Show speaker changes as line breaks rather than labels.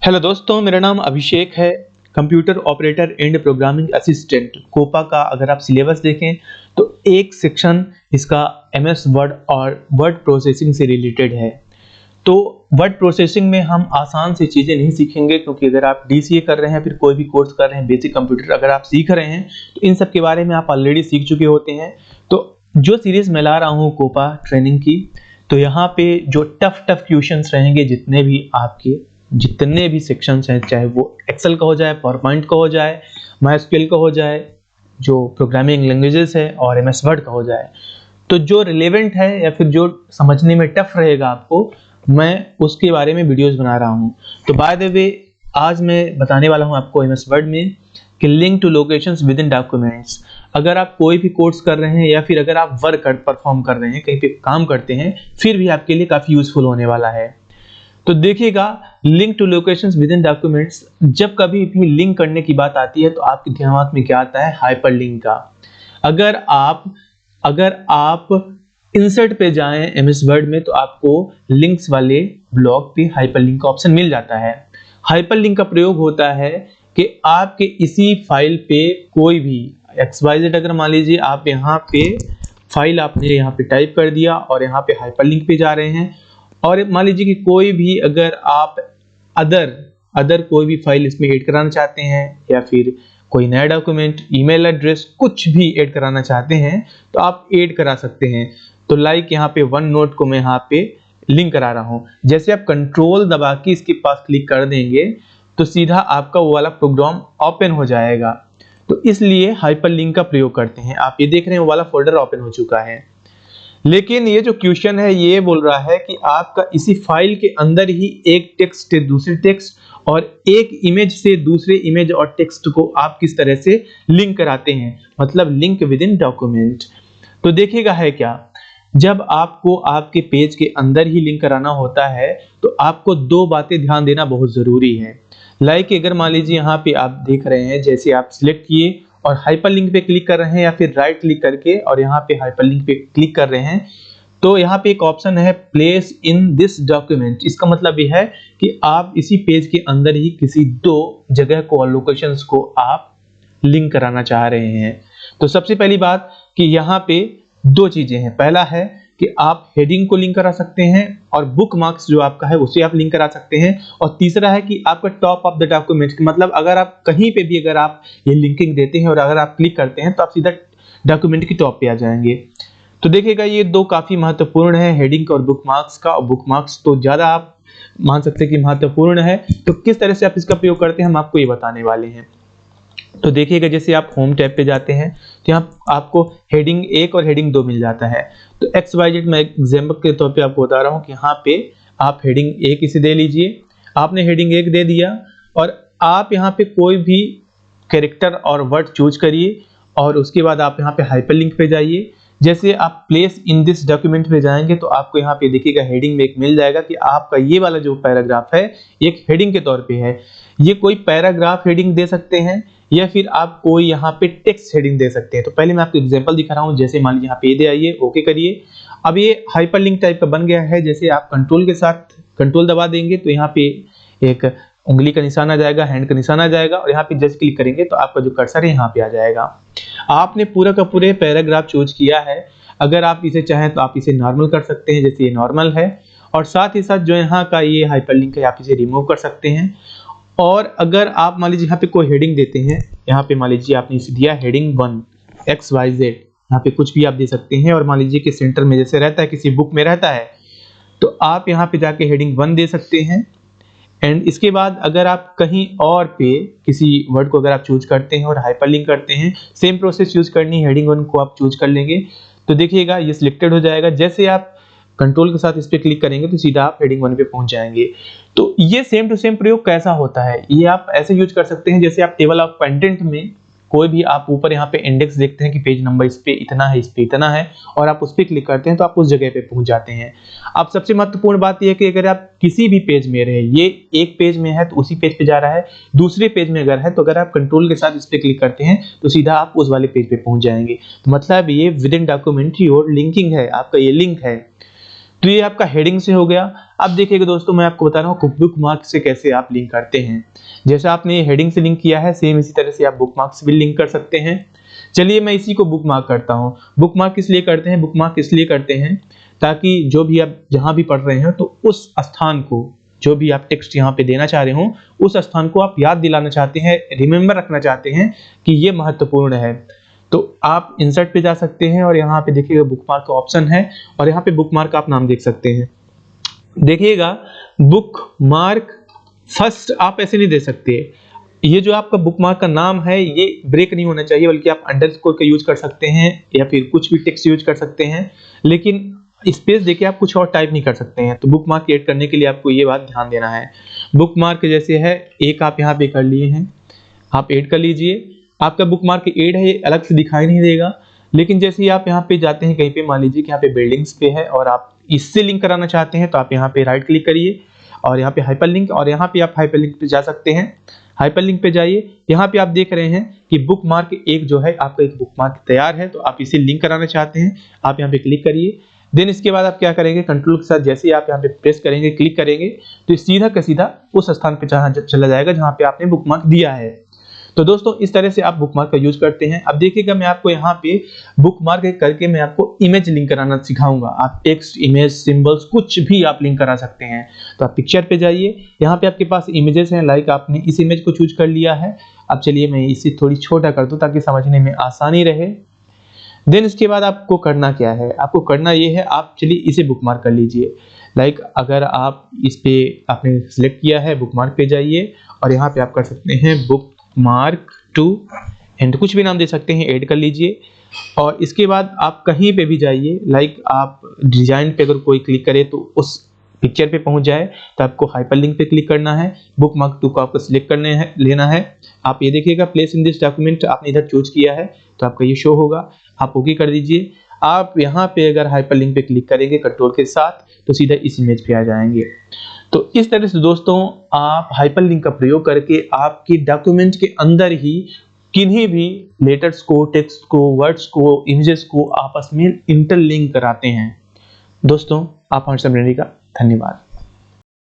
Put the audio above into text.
Hello दोस्तों, मेरा नाम अभिषेक है। Computer operator and programming assistant COPA का अगर आप सिलेबस देखें तो एक सेक्शन इसका एमएस वर्ड और वर्ड प्रोसेसिंग से रिलेटेड है। तो वर्ड प्रोसेसिंग में हम आसान सी चीज़ें नहीं सीखेंगे, क्योंकि अगर आप डीसीए कर रहे हैं, फिर कोई भी कोर्स कर रहे हैं, बेसिक कंप्यूटर अगर आप सीख रहे हैं तो इन सब के बारे में आप ऑलरेडी सीख चुके होते हैं। तो जो सीरीज़ मैं ला रहा हूँ कोपा ट्रेनिंग की, तो यहाँ पे जो टफ क्वेश्चंस रहेंगे, जितने भी सेक्शंस हैं, चाहे वो एक्सेल का हो जाए, पावरपॉइंट का हो जाए, माइस्क्यूएल का हो जाए, जो प्रोग्रामिंग लैंग्वेजेस है, और एमएस वर्ड का हो जाए, तो जो रिलेवेंट है या फिर जो समझने में टफ रहेगा आपको, मैं उसके बारे में वीडियोस बना रहा हूँ। तो बाय द वे, आज मैं बताने वाला हूँ आपको एमएस वर्ड में कि link to locations within documents. अगर आप कोई भी कोर्स कर रहे हैं या फिर अगर आप वर्क परफॉर्म कर रहे हैं, कहीं पे काम करते हैं, फिर भी आपके लिए काफ़ी यूजफुल होने वाला है। तो देखिएगा, link to locations within documents, जब कभी भी लिंक करने की बात आती है तो आपके दिमाग में क्या आता है? हाइपरलिंक का। अगर आप इंसर्ट पे जाएं एमएस वर्ड में, तो आपको लिंक्स वाले ब्लॉक पे हाइपरलिंक का ऑप्शन मिल जाता है। हाइपरलिंक का प्रयोग होता है कि आपके इसी फाइल पे कोई भी XYZ, अगर मान लीजिए आप यहाँ पे फाइल आपने यहाँ पे टाइप कर दिया और यहाँ पे हाइपरलिंक पे जा रहे हैं, और मान लीजिए कि कोई भी अगर आप अदर कोई भी फाइल इसमें ऐड कराना चाहते हैं, या फिर कोई नया डॉक्यूमेंट, ईमेल एड्रेस, कुछ भी ऐड कराना चाहते हैं, तो आप ऐड करा सकते हैं। तो लाइक यहाँ पे वन नोट को मैं यहाँ पे लिंक करा रहा हूँ। जैसे आप कंट्रोल दबा के इसके पास क्लिक कर देंगे तो सीधा आपका वो वाला प्रोग्राम ओपन हो जाएगा। तो इसलिए हाइपरलिंक का प्रयोग करते हैं। आप ये देख रहे हैं वो वाला फोल्डर ओपन हो चुका है। लेकिन ये जो क्वेश्चन है ये बोल रहा है कि आपका इसी फाइल के अंदर ही एक टेक्स्ट से दूसरे टेक्स्ट और एक इमेज से दूसरे इमेज और टेक्स्ट को आप किस तरह से लिंक कराते हैं, मतलब लिंक विद इन डॉक्यूमेंट। तो देखिएगा है क्या, जब आपको आपके पेज के अंदर ही लिंक कराना होता है तो आपको दो बातें ध्यान देना बहुत जरूरी है। लाइक अगर मान लीजिए यहाँ पे आप देख रहे हैं, जैसे आप सिलेक्ट किए और हाइपरलिंक पे क्लिक कर रहे हैं, या फिर राइट क्लिक करके और यहाँ पे हाइपरलिंक पे क्लिक कर रहे हैं, तो यहाँ पे एक ऑप्शन है प्लेस इन दिस डॉक्यूमेंट। इसका मतलब ये है कि आप इसी पेज के अंदर ही किसी दो जगह को और लोकेशंस को आप लिंक कराना चाह रहे हैं। तो सबसे पहली बात कि यहाँ पे दो चीजें हैं। पहला है कि आप हेडिंग को लिंक करा सकते हैं, और बुक मार्क्स जो आपका है उसे आप लिंक करा सकते हैं। और तीसरा है कि आपका टॉप ऑफ द डॉक्यूमेंट, मतलब अगर आप कहीं पे भी अगर आप ये लिंकिंग देते हैं और अगर आप क्लिक करते हैं तो आप सीधा डॉक्यूमेंट की टॉप पे आ जाएंगे। तो देखिएगा, ये दो काफी महत्वपूर्ण है, हेडिंग और बुक मार्क्स का। और बुक मार्क्स तो ज्यादा आप मान सकते हैं कि महत्वपूर्ण है। तो किस तरह से आप इसका प्रयोग करते हैं हम आपको ये बताने वाले हैं। तो देखिएगा, जैसे आप होम टैब पे जाते हैं तो यहाँ आपको हेडिंग 1 और हेडिंग 2 मिल जाता है। तो XYZ मैं एग्जाम्पल के तौर पे आपको बता रहा हूँ कि यहाँ पे आप हेडिंग 1 इसे दे लीजिए। आपने हेडिंग 1 दे दिया और आप यहाँ पे कोई भी कैरेक्टर और वर्ड चूज करिए, और उसके बाद आप यहाँ पे हाइपरलिंक पे जाइए। जैसे आप प्लेस इन दिस डॉक्यूमेंट पे जाएंगे तो आपको यहाँ पे देखिएगा हेडिंग में एक मिल जाएगा कि आपका ये वाला जो पैराग्राफ है एक हेडिंग के तौर पे है। ये कोई पैराग्राफ हेडिंग दे सकते हैं, या फिर आप कोई यहाँ पे टेक्स्ट हेडिंग दे सकते हैं। तो पहले मैं आपको एग्जांपल दिखा रहा हूँ। जैसे मान लीजिए यहाँ पे दे आइए, ओके करिए। अब ये हाइपरलिंक टाइप का बन गया है। जैसे आप कंट्रोल के साथ कंट्रोल दबा देंगे तो यहाँ पे एक उंगली का निशान आ जाएगा, हैंड का निशान आ जाएगा, और यहाँ पे जस्ट क्लिक करेंगे तो आपका जो कर्सर है यहाँ पे आ जाएगा। आपने पूरा का पूरे पैराग्राफ चूज किया है। अगर आप इसे चाहें तो आप इसे नॉर्मल कर सकते हैं, जैसे ये नॉर्मल है, और साथ ही साथ जो यहाँ का ये हाइपरलिंक है आप इसे रिमूव कर सकते हैं। और अगर आप मान लीजिए यहाँ पे कोई हेडिंग देते हैं, यहाँ पे मान लीजिए आपने इसे दिया हेडिंग 1 XYZ, यहाँ पे कुछ भी आप दे सकते हैं। और मान लीजिए कि सेंटर में जैसे रहता है, किसी बुक में रहता है, तो आप यहाँ पे जाके हेडिंग 1 दे सकते हैं। एंड इसके बाद अगर आप कहीं और पे किसी वर्ड को अगर आप चूज करते हैं और हाइपरलिंक करते हैं, सेम प्रोसेस यूज करनी, हेडिंग 1 को आप चूज कर लेंगे तो देखिएगा ये सिलेक्टेड हो जाएगा। जैसे आप कंट्रोल के साथ इस पे क्लिक करेंगे तो सीधा आप हेडिंग 1 पे पहुंच जाएंगे। तो ये सेम टू सेम प्रयोग कैसा होता है, ये आप ऐसे यूज कर सकते हैं। जैसे आप टेबल ऑफ कंटेंट में कोई भी आप ऊपर यहाँ पे इंडेक्स देखते हैं कि पेज नंबर इस पे इतना है, इस पे इतना है, और आप उस पे क्लिक करते हैं तो आप उस जगह पे पहुंच जाते हैं। अब सबसे महत्वपूर्ण बात यह है कि अगर आप किसी भी पेज में रहे, ये एक पेज में है तो उसी पेज पे जा रहा है, दूसरे पेज में अगर है तो अगर आप कंट्रोल के साथ इस पे क्लिक करते हैं तो सीधा आप उस वाले पेज पे पहुंच जाएंगे। तो मतलब ये with in document your linking है, आपका ये लिंक है। तो ये आपका हेडिंग से हो गया। अब देखिएगा दोस्तों, मैं आपको बता रहा हूँ बुकमार्क से कैसे आप लिंक करते हैं। जैसे आपने ये हेडिंग से लिंक किया है, सेम इसी तरह से आप बुकमार्क से भी लिंक कर सकते हैं। चलिए मैं इसी को बुकमार्क करता हूँ। बुकमार्क किस लिए करते हैं? बुकमार्क इसलिए करते हैं ताकि जो भी आप जहां भी पढ़ रहे हैं तो उस स्थान को, जो भी आप टेक्स्ट यहाँ पे देना चाह रहे हो, उस स्थान को आप याद दिलाना चाहते हैं, रिमेम्बर रखना चाहते हैं कि ये महत्वपूर्ण है, तो आप इंसर्ट पे जा सकते हैं और यहाँ पे देखिएगा बुकमार्क का ऑप्शन है और यहाँ पे बुकमार्क आप नाम देख सकते हैं। देखिएगा बुकमार्क फर्स्ट आप ऐसे नहीं दे सकते। ये जो आपका बुकमार्क का नाम है ये ब्रेक नहीं होना चाहिए, बल्कि आप अंडरस्कोर का यूज कर सकते हैं या फिर कुछ भी टेक्स्ट यूज कर सकते हैं, लेकिन स्पेस देके आप कुछ और टाइप नहीं कर सकते हैं। तो बुकमार्क ऐड करने के लिए आपको ये बात ध्यान देना है। बुकमार्क जैसे है एक आप यहाँ पे कर लिए हैं, आप ऐड कर लीजिए। आपका बुकमार्क ऐड है, ये अलग से दिखाई नहीं देगा, लेकिन जैसे ही आप यहाँ पे जाते हैं कहीं पे, मान लीजिए कि यहाँ पे बिल्डिंग्स पे है और आप इससे लिंक कराना चाहते हैं, तो आप यहाँ पे राइट क्लिक करिए और यहाँ पे हाइपरलिंक, और यहाँ पे आप हाइपरलिंक पे जा सकते हैं। हाइपरलिंक पे जाइए, यहाँ पे आप देख रहे हैं कि बुकमार्क एक जो है आपका एक बुकमार्क तैयार है, तो आप इसे लिंक कराना चाहते हैं, आप यहाँ पे क्लिक करिए। देन इसके बाद आप क्या करेंगे, कंट्रोल के साथ जैसे ही आप यहाँ पे प्रेस करेंगे, क्लिक करेंगे, तो सीधा का सीधा उस स्थान पे चला जाएगा जहाँ पे आपने बुकमार्क दिया है। तो दोस्तों इस तरह से आप बुकमार्क का यूज करते हैं। अब देखिएगा मैं आपको यहाँ पे बुकमार्क करके मैं आपको इमेज लिंक कराना सिखाऊंगा। आप टेक्स्ट, इमेज, सिंबल्स कुछ भी आप लिंक करा सकते हैं। तो आप पिक्चर पे जाइए, यहाँ पे आपके पास इमेजेस हैं, लाइक आपने इस इमेज को चूज कर लिया है। अब चलिए मैं इसे थोड़ी छोटा कर दूं ताकि समझने में आसानी रहे। देन इसके बाद आपको करना क्या है, आपको करना ये है, आप चलिए इसे बुकमार्क कर लीजिए। लाइक अगर आप इस पे आपने सिलेक्ट किया है, बुकमार्क पे जाइए और यहाँ पे आप कर सकते हैं बुकमार्क टू एंड कुछ भी नाम दे सकते हैं, ऐड कर लीजिए। और इसके बाद आप कहीं पे भी जाइए, लाइक आप डिजाइन पे अगर कोई क्लिक करे तो उस पिक्चर पे पहुंच जाए, तो आपको हाइपरलिंक पे क्लिक करना है, बुकमार्क टू को आपको सिलेक्ट करने है, लेना है। आप ये देखिएगा प्लेस इन दिस डॉक्यूमेंट आपने इधर चूज किया है, तो आपका ये शो होगा, आप ओके कर दीजिए। आप यहाँ पे अगर हाइपरलिंक पे क्लिक करेंगे कंट्रोल के साथ, तो सीधा इस इमेज पे आ जाएंगे। तो इस तरह से दोस्तों आप हाइपरलिंक का प्रयोग करके आपकी डॉक्यूमेंट के अंदर ही किन्हीं भी लेटर्स को, टेक्स्ट को, वर्ड्स को, इमेजेस को आपस में इंटरलिंक कराते हैं। दोस्तों आप हमारे साथ रहने का धन्यवाद।